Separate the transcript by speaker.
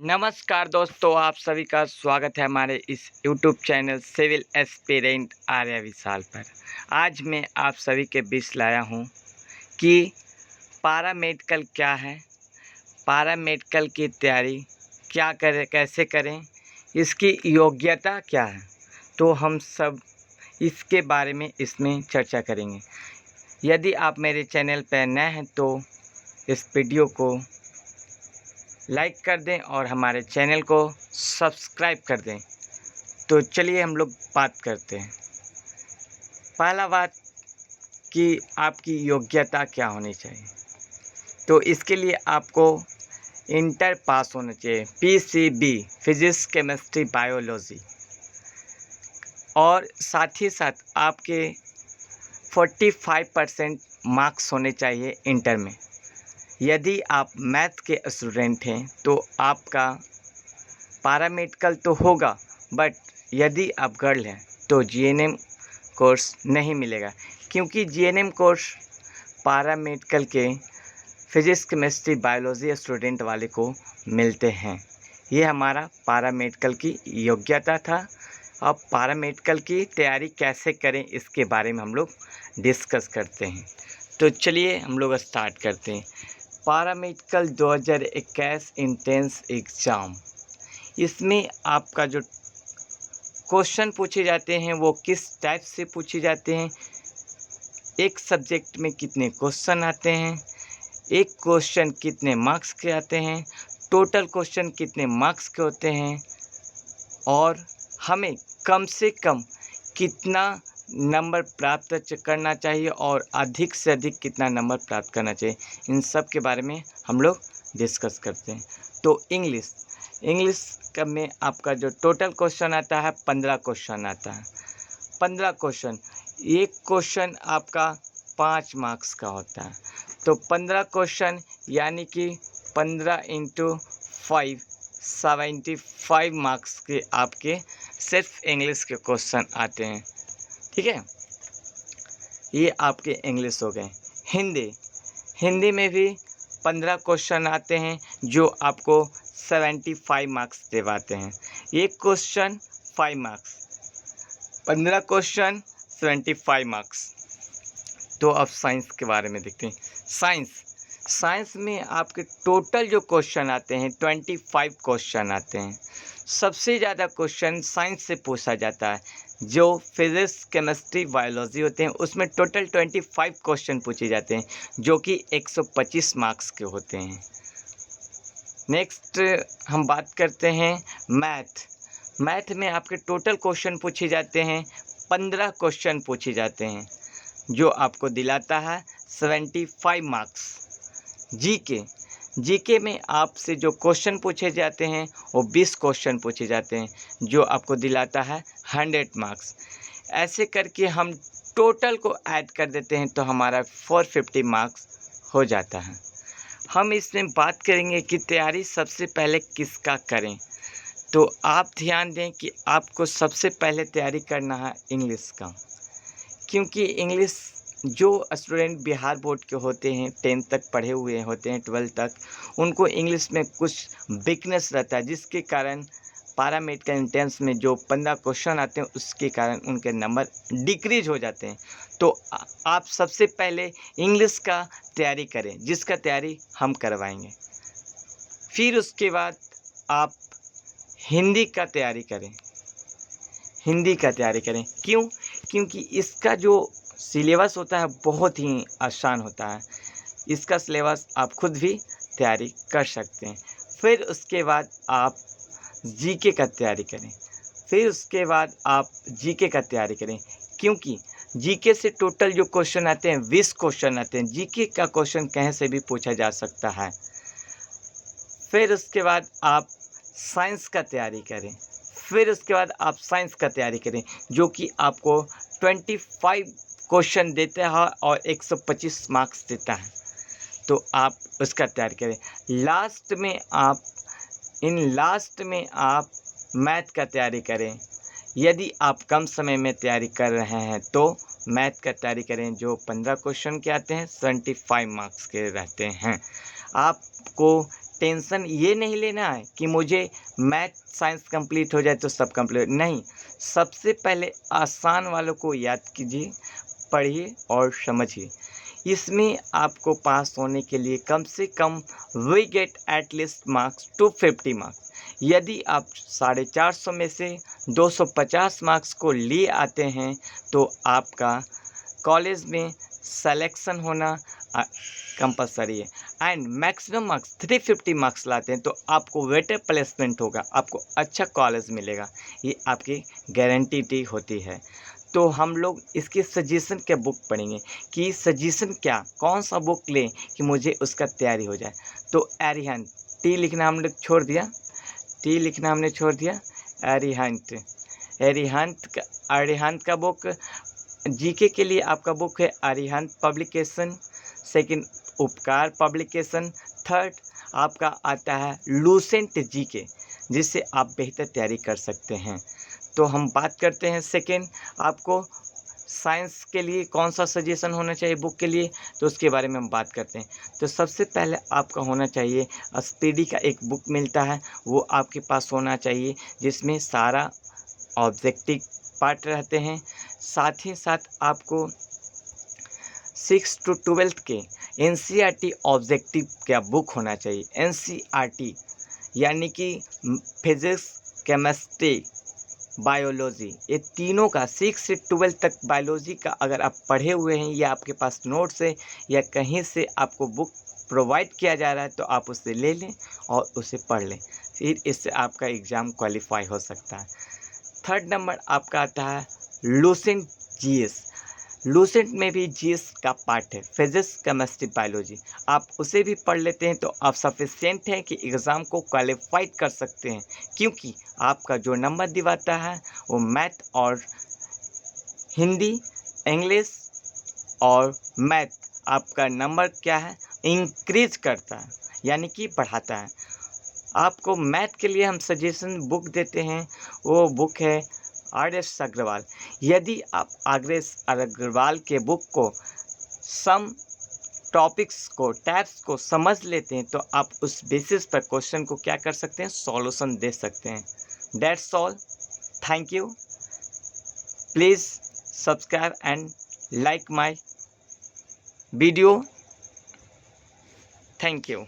Speaker 1: नमस्कार दोस्तों, आप सभी का स्वागत है हमारे इस YouTube channel civil aspirant Arya Vishal पर। आज मैं आप सभी के बीच लाया हूँ कि पारामेडिकल क्या है, पारामेडिकल की तैयारी क्या करें, कैसे करें, इसकी योग्यता क्या है। तो हम सब इसके बारे में इसमें चर्चा करेंगे। यदि आप मेरे चैनल पर नए हैं तो इस वीडियो को लाइक कर दें और हमारे चैनल को सब्सक्राइब कर दें। तो चलिए हम लोग बात करते हैं। पहला बात कि आपकी योग्यता क्या होनी चाहिए। तो इसके लिए आपको इंटर पास होना चाहिए, PCB फिजिक्स केमिस्ट्री बायोलॉजी, और साथ ही साथ आपके 45% मार्क्स होने चाहिए इंटर में। यदि आप मैथ के स्टूडेंट हैं तो आपका पारामेडिकल तो होगा, बट यदि आप गर्ल हैं तो GNM कोर्स नहीं मिलेगा, क्योंकि GNM कोर्स पारामेडिकल के फिजिक्स केमिस्ट्री बायोलॉजी स्टूडेंट वाले को मिलते हैं। ये हमारा पारामेडिकल की योग्यता था। अब पारामेडिकल की तैयारी कैसे करें इसके बारे में हम लोग डिस्कस करते हैं। तो चलिए हम लोग स्टार्ट करते हैं। पारामेडिकल 2021 इंट्रेंस एग्ज़ाम, इसमें आपका जो क्वेश्चन पूछे जाते हैं वो किस टाइप से पूछे जाते हैं, एक सब्जेक्ट में कितने क्वेश्चन आते हैं, एक क्वेश्चन कितने मार्क्स के आते हैं, टोटल क्वेश्चन कितने मार्क्स के होते हैं, और हमें कम से कम कितना नंबर प्राप्त करना चाहिए और अधिक से अधिक कितना नंबर प्राप्त करना चाहिए, इन सब के बारे में हम लोग डिस्कस करते हैं। तो इंग्लिश का में आपका जो टोटल क्वेश्चन आता है 15 क्वेश्चन आता है। 15 क्वेश्चन, एक क्वेश्चन आपका 5 मार्क्स का होता है। तो 15 क्वेश्चन यानी कि 15 × 5 75 मार्क्स के आपके सिर्फ इंग्लिश के क्वेश्चन आते हैं। ठीक है, ये आपके इंग्लिश हो गए। हिंदी में भी 15 क्वेश्चन आते हैं जो आपको 75 मार्क्स दिलवाते हैं। एक क्वेश्चन 5 मार्क्स, 15 क्वेश्चन 75 मार्क्स। तो अब साइंस के बारे में देखते हैं। साइंस में आपके टोटल जो क्वेश्चन आते हैं 25 क्वेश्चन आते हैं। सबसे ज़्यादा क्वेश्चन साइंस से पूछा जाता है। जो फिजिक्स केमिस्ट्री बायोलॉजी होते हैं उसमें टोटल 25 क्वेश्चन पूछे जाते हैं, जो कि 125 मार्क्स के होते हैं। नेक्स्ट हम बात करते हैं मैथ में आपके टोटल क्वेश्चन पूछे जाते हैं, 15 क्वेश्चन पूछे जाते हैं, जो आपको दिलाता है 75 मार्क्स। जीके में आपसे जो क्वेश्चन पूछे जाते हैं वो 20 क्वेश्चन पूछे जाते हैं, जो आपको दिलाता है 100 मार्क्स। ऐसे करके हम टोटल को ऐड कर देते हैं तो हमारा 450 मार्क्स हो जाता है। हम इसमें बात करेंगे कि तैयारी सबसे पहले किसका करें। तो आप ध्यान दें कि आपको सबसे पहले तैयारी करना है इंग्लिश का, क्योंकि इंग्लिश जो स्टूडेंट बिहार बोर्ड के होते हैं, 10th तक पढ़े हुए होते हैं, 12th तक, उनको इंग्लिश में कुछ वीकनेस रहता है, जिसके कारण पारामेडिकल एंट्रेंस में जो 15 क्वेश्चन आते हैं उसके कारण उनके नंबर डिक्रीज हो जाते हैं। तो आप सबसे पहले इंग्लिश का तैयारी करें, जिसका तैयारी हम करवाएंगे। फिर उसके बाद आप हिंदी का तैयारी करें। क्यों? क्योंकि इसका जो सिलेबस होता है बहुत ही आसान होता है। इसका सिलेबस आप खुद भी तैयारी कर सकते हैं। फिर उसके बाद आप जीके का तैयारी करें। क्योंकि जीके से टोटल जो क्वेश्चन आते हैं 20 क्वेश्चन आते हैं। जीके का क्वेश्चन कहीं से भी पूछा जा सकता है। फिर उसके बाद आप साइंस का तैयारी करें, जो कि आपको 25 क्वेश्चन देता है और 125 मार्क्स देता है। तो आप उसका तैयारी करें। लास्ट में आप मैथ का तैयारी करें। यदि आप कम समय में तैयारी कर रहे हैं तो मैथ का तैयारी करें, जो 15 क्वेश्चन के आते हैं, 75 मार्क्स के रहते हैं। आपको टेंशन ये नहीं लेना है कि मुझे मैथ साइंस कंप्लीट हो जाए तो सब कंप्लीट नहीं। सबसे पहले आसान वालों को याद कीजिए, पढ़िए और समझिए। इसमें आपको पास होने के लिए कम से कम we get at least marks 250 marks. यदि आप 450 में से 250 मार्क्स को लिए आते हैं तो आपका कॉलेज में सिलेक्शन होना कंपलसरी है। एंड मैक्सिमम मार्क्स 350 मार्क्स लाते हैं तो आपको बेटर प्लेसमेंट होगा, आपको अच्छा कॉलेज मिलेगा, ये आपकी गारंटी होती है। तो हम लोग इसके सजेशन के बुक पढ़ेंगे कि सजेशन क्या, कौन सा बुक लें कि मुझे उसका तैयारी हो जाए। तो एरिहंत, टी लिखना हम लोग छोड़ दिया, टी लिखना हमने छोड़ दिया। एरिहंत, एरिहंत का बुक जीके के लिए आपका बुक है अरिहंत पब्लिकेशन। सेकंड उपकार पब्लिकेशन। थर्ड आपका आता है लूसेंट जीके, जिससे आप बेहतर तैयारी कर सकते हैं। तो हम बात करते हैं सेकंड, आपको साइंस के लिए कौन सा सजेशन होना चाहिए बुक के लिए, तो उसके बारे में हम बात करते हैं। तो सबसे पहले आपका होना चाहिए स्पीडी का एक बुक मिलता है, वो आपके पास होना चाहिए, जिसमें सारा ऑब्जेक्टिव पार्ट रहते हैं। साथ ही साथ आपको 6 to 12 के NCERT ऑब्जेक्टिव का बुक होना चाहिए। NCERT यानी कि फिजिक्स, केमिस्ट्री, बायोलॉजी, ये तीनों का 6 से 12 तक बायोलॉजी का अगर आप पढ़े हुए हैं या आपके पास नोट्स है या कहीं से आपको बुक प्रोवाइड किया जा रहा है तो आप उसे ले लें और उसे पढ़ लें, फिर इससे आपका एग्ज़ाम क्वालिफाई हो सकता है। थर्ड नंबर आपका आता है लूसेंट जीएस। लूसेंट में भी जीएस का पार्ट है, फिजिक्स, केमिस्ट्री, बायोलॉजी। आप उसे भी पढ़ लेते हैं तो आप सफिशिएंट हैं कि एग्ज़ाम को क्वालिफाई कर सकते हैं, क्योंकि आपका जो नंबर दिवाता है वो मैथ और हिंदी, इंग्लिश और मैथ आपका नंबर क्या है, इंक्रीज करता है, यानी कि बढ़ाता है। आपको मैथ के लिए हम सजेशन बुक देते हैं, वो बुक है RS अग्रवाल। यदि आप RS अग्रवाल के बुक को सम टॉपिक्स को, टैब्स को समझ लेते हैं तो आप उस बेसिस पर क्वेश्चन को क्या कर सकते हैं, सॉल्यूशन दे सकते हैं। That's all, thank you. Please subscribe and like my video. Thank you.